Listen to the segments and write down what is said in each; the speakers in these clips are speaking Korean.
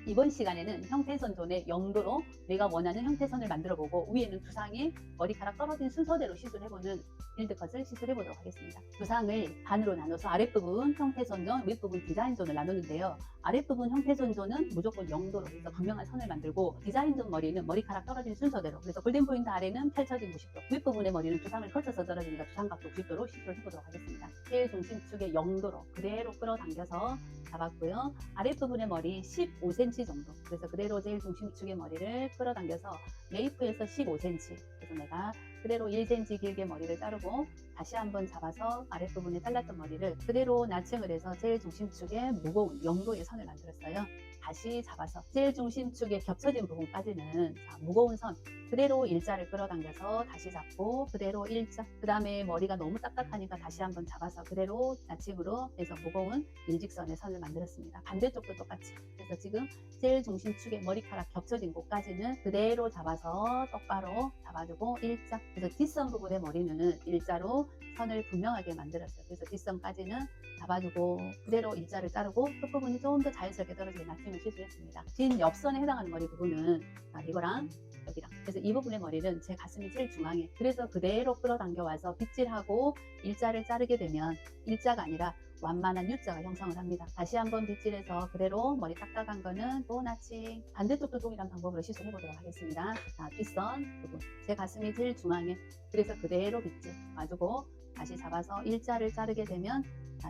이번 시간에는 형태선존의 영도로 내가 원하는 형태선을 만들어보고 위에는 두상의 머리카락 떨어진 순서대로 시술해보는 빌드컷을 시술해보도록 하겠습니다. 두상을 반으로 나눠서 아랫부분 형태선존, 윗부분 디자인존을 나누는데요. 아랫부분 형태선존은 무조건 영도로 해서 분명한 선을 만들고, 디자인존 머리는 머리카락 떨어진 순서대로, 그래서 골든포인트 아래는 펼쳐진 90도, 윗부분의 머리는 두상을 거쳐서 떨어지니까 두상각도 90도로 시술을 해보도록 하겠습니다. 제일 중심축의 영도로 그대로 끌어당겨서 잡았고요. 아랫부분의 머리 15cm 정도, 그래서 그대로 제일 중심축의 머리를 끌어당겨서 메이프에서 15cm, 그래서 내가 그대로 1cm 길게 머리를 자르고 다시 한번 잡아서 아랫부분에 잘랐던 머리를 그대로 나층을 해서 제일 중심축에 무거운 영도의 선을 만들었어요. 다시 잡아서 제일 중심축에 겹쳐진 부분까지는 무거운 선 그대로 일자를 끌어당겨서 다시 잡고 그대로 일자, 그 다음에 머리가 너무 딱딱하니까 다시 한번 잡아서 그대로 나침으로 해서 무거운 일직선의 선을 만들었습니다. 반대쪽도 똑같이. 그래서 지금 제일 중심축에 머리카락 겹쳐진 곳까지는 그대로 잡아서 똑바로 잡아주고 일자, 그래서 뒷선 부분의 머리는 일자로 선을 분명하게 만들었어요. 그래서 뒷선까지는 잡아주고 그대로 일자를 자르고 끝부분이 좀 더 자연스럽게 떨어지게 나침을 시술했습니다. 뒷 옆선에 해당하는 머리 부분은 이거랑 여기랑, 그래서 이 부분의 머리는 제 가슴이 제일 중앙에, 그래서 그대로 끌어당겨 와서 빗질하고 일자를 자르게 되면 일자가 아니라 완만한 U자가 형성을 합니다. 다시 한번 빗질해서 그대로 머리 딱딱한 거는 또 나치, 반대쪽도 동일한 방법으로 시술해 보도록 하겠습니다. 자, 뒷선 부분, 제 가슴이 제일 중앙에, 그래서 그대로 빗질 와주고 다시 잡아서 일자를 자르게 되면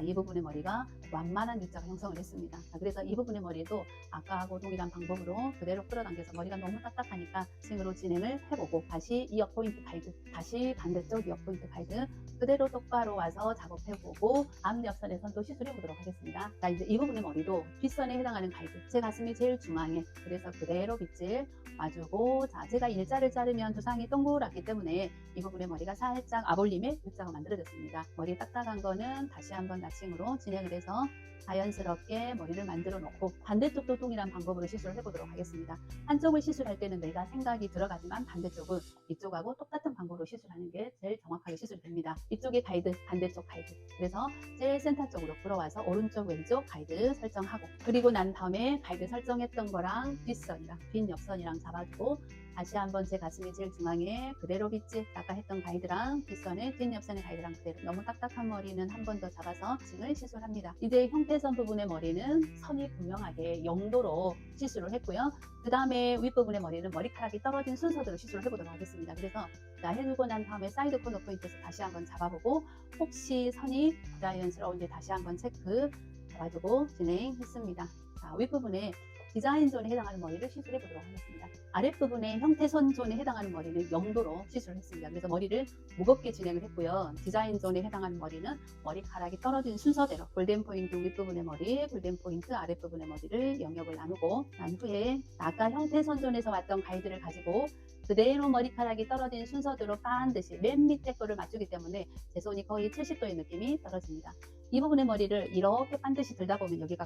이 부분의 머리가 완만한 U자가 형성을 했습니다. 자, 그래서 이 부분의 머리도 아까하고 동일한 방법으로 그대로 끌어당겨서 머리가 너무 딱딱하니까 층으로 진행을 해보고 다시 이 옆포인트 가이드, 다시 반대쪽 옆포인트 가이드 그대로 똑바로 와서 작업해보고 앞 옆선의 선도 시술해보도록 하겠습니다. 자, 이제 이 부분의 머리도 뒷선에 해당하는 가이드, 제 가슴이 제일 중앙에, 그래서 그대로 빗질 와주고, 자, 제가 일자를 자르면 두상이 동그랗기 때문에 이 부분의 머리가 살짝 아볼림의 U자가 만들어졌습니다. 머리 딱딱한 거는 다시 한번 나층으로 진행을 해서 자연스럽게 머리를 만들어 놓고 반대쪽도 동일한 방법으로 시술을 해보도록 하겠습니다. 한쪽을 시술할 때는 내가 생각이 들어가지만 반대쪽은 이쪽하고 똑같은 방법으로 시술하는 게 제일 정확하게 시술됩니다. 이쪽이 가이드, 반대쪽 가이드, 그래서 제일 센터 쪽으로 끌어와서 오른쪽 왼쪽 가이드 설정하고, 그리고 난 다음에 가이드 설정했던 거랑 뒷선이랑 뒷 옆선이랑 잡아주고 다시 한번 제 가슴이 제일 중앙에 그대로 빗질, 아까 했던 가이드랑 뒷선에 뒷 옆선의 가이드랑 그대로, 너무 딱딱한 머리는 한 번 더 잡아서 층을 시술합니다. 이제 형태선 부분의 머리는 선이 분명하게 영도로 시술을 했고요. 그 다음에 윗부분의 머리는 머리카락이 떨어진 순서대로 시술을 해보도록 하겠습니다. 그래서 해주고 난 다음에 사이드 코너 포인트에서 다시 한번 잡아보고 혹시 선이 자연스러운지 다시 한번 체크 잡아주고 진행했습니다. 자, 윗부분에 디자인존에 해당하는 머리를 시술해 보도록 하겠습니다. 아랫부분에 형태선존에 해당하는 머리는 영도로 시술을 했습니다. 그래서 머리를 무겁게 진행을 했고요. 디자인존에 해당하는 머리는 머리카락이 떨어진 순서대로 골든포인트 윗부분의 머리, 골든포인트 아랫부분의 머리를 영역을 나누고 난 후에 아까 형태선존에서 왔던 가이드를 가지고 그대로 머리카락이 떨어진 순서대로 반드시 맨 밑에 거를 맞추기 때문에 제 손이 거의 70도의 느낌이 떨어집니다. 이 부분의 머리를 이렇게 반드시 들다 보면 여기가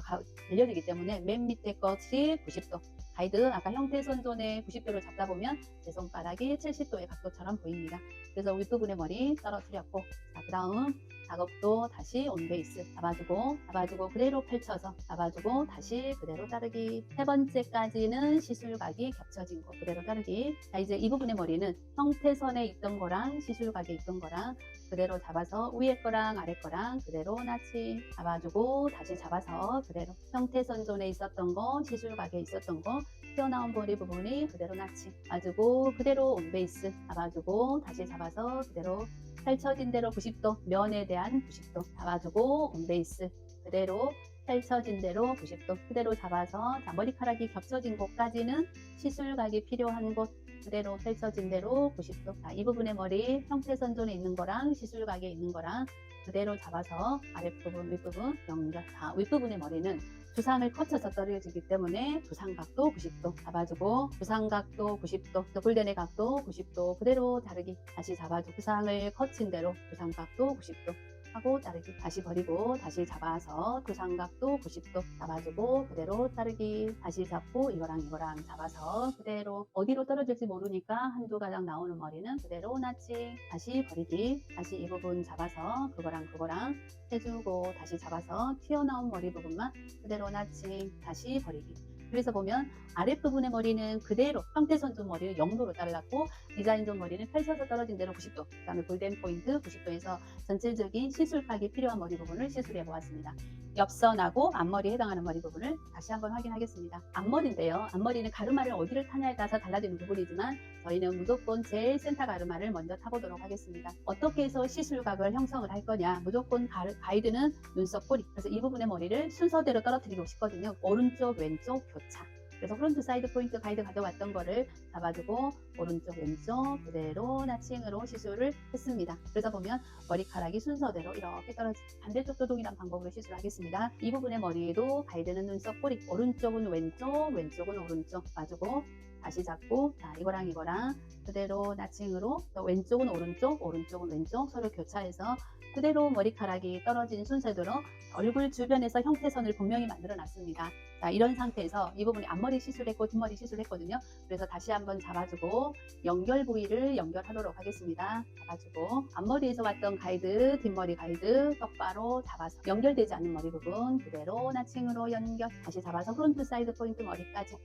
열려지기 때문에 맨 밑에 것이 90도, 가이드 아까 형태선존의 90도를 잡다 보면 제 손가락이 70도의 각도처럼 보입니다. 그래서 윗부분의 머리 떨어뜨렸고, 자, 그 다음 작업도 다시 온베이스 잡아주고 그대로 펼쳐서 잡아주고 다시 그대로 자르기, 세 번째까지는 시술각이 겹쳐진 거 그대로 자르기. 자, 이제 이 부분의 머리는 형태선에 있던 거랑 시술각에 있던 거랑 그대로 잡아서 위에 거랑 아래 거랑 그대로 나치 잡아주고 다시 잡아서 그대로 형태선존에 있었던 거, 시술각에 있었던 거, 튀어나온 머리 부분이 그대로 나치 봐주고 그대로 온베이스 잡아주고 다시 잡아서 그대로 펼쳐진 대로 90도, 면에 대한 90도 잡아주고 온베이스 그대로 펼쳐진 대로 90도 그대로 잡아서, 자, 머리카락이 겹쳐진 곳까지는 시술각이 필요한 곳 그대로 펼쳐진 대로 90도. 자, 이 부분의 머리 형태선존에 있는 거랑 시술각에 있는 거랑 그대로 잡아서 아랫부분 윗부분 연결. 자, 윗부분의 머리는 두상을 거쳐서 떨어지기 때문에 두상각도 90도 잡아주고 두상각도 90도, 또 골덴의 각도 90도 그대로 자르기, 다시 잡아주고 두상을 거친 대로 두상각도 90도 하고 자르기, 다시 버리고 다시 잡아서 두상각도 90도 잡아주고 그대로 자르기, 다시 잡고 이거랑 잡아서 그대로, 어디로 떨어질지 모르니까 한두 가닥 나오는 머리는 그대로 나치, 다시 버리기, 다시 이 부분 잡아서 그거랑 해주고 다시 잡아서 튀어나온 머리 부분만 그대로 나치, 다시 버리기. 그래서 보면 아랫부분의 머리는 그대로 형태선 존 머리를 0도로 잘랐고 디자인 존 머리는 펼쳐서 떨어진 대로 90도, 그 다음에 골덴 포인트 90도에서 전체적인 시술각이 필요한 머리 부분을 시술해 보았습니다. 옆선하고 앞머리에 해당하는 머리 부분을 다시 한번 확인하겠습니다. 앞머리인데요. 앞머리는 가르마를 어디를 타냐에 따라서 달라지는 부분이지만 저희는 무조건 제일 센터 가르마를 먼저 타보도록 하겠습니다. 어떻게 해서 시술각을 형성을 할 거냐, 무조건 가이드는 눈썹 꼬리, 그래서 이 부분의 머리를 순서대로 떨어뜨리고 싶거든요. 오른쪽 왼쪽 교차, 그래서 프론트 사이드 포인트 가이드 가져왔던 거를 잡아주고 오른쪽 왼쪽 그대로 나칭으로 시술을 했습니다. 그래서 보면 머리카락이 순서대로 이렇게 떨어지, 반대쪽도 동일한 방법으로 시술하겠습니다. 이 부분의 머리에도 가이드는 눈썹 꼬리, 오른쪽은 왼쪽 왼쪽은 오른쪽 봐주고 다시 잡고, 자, 이거랑 그대로 나칭으로 왼쪽은 오른쪽 오른쪽은 왼쪽 서로 교차해서 그대로 머리카락이 떨어진 순서대로 얼굴 주변에서 형태선을 분명히 만들어 놨습니다. 자, 이런 상태에서 이 부분이 앞머리 시술했고 뒷머리 시술했거든요. 그래서 다시 한번 잡아주고 연결 부위를 연결하도록 하겠습니다. 잡아주고 앞머리에서 왔던 가이드, 뒷머리 가이드 똑바로 잡아서 연결되지 않는 머리 부분 그대로 나칭으로 연결, 다시 잡아서 프론트 사이드 포인트 머리까지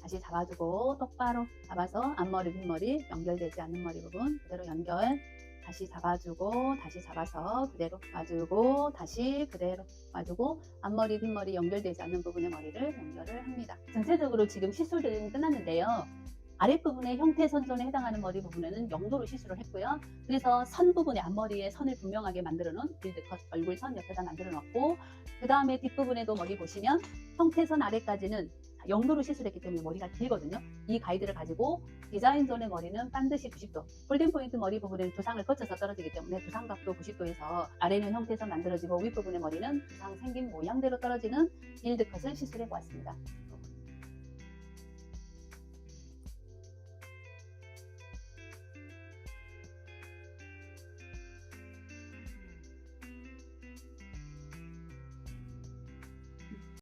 다시 잡아주고 똑바로 잡아서 앞머리 뒷머리 연결되지 않는 머리 부분 그대로 연결, 다시 잡아주고 다시 잡아서 그대로 봐주고 다시 그대로 봐주고 앞머리 뒷머리 연결되지 않는 부분의 머리를 연결을 합니다. 전체적으로 지금 시술은 끝났는데요. 아랫부분의 형태선존에 해당하는 머리 부분에는 0도로 시술을 했고요. 그래서 선 부분의 앞머리에 선을 분명하게 만들어 놓은 빌드컷 얼굴 선 옆에다 만들어 놨고, 그 다음에 뒷부분에도 머리 보시면 형태선 아래까지는 0도로 시술했기 때문에 머리가 길거든요. 이 가이드를 가지고 디자인 존의 머리는 반드시 90도, 골든 포인트 머리 부분은 두상을 거쳐서 떨어지기 때문에 두상각도 90도에서 아래는 형태선 만들어지고 윗부분의 머리는 두상 생긴 모양대로 떨어지는 빌드컷을 시술해 보았습니다.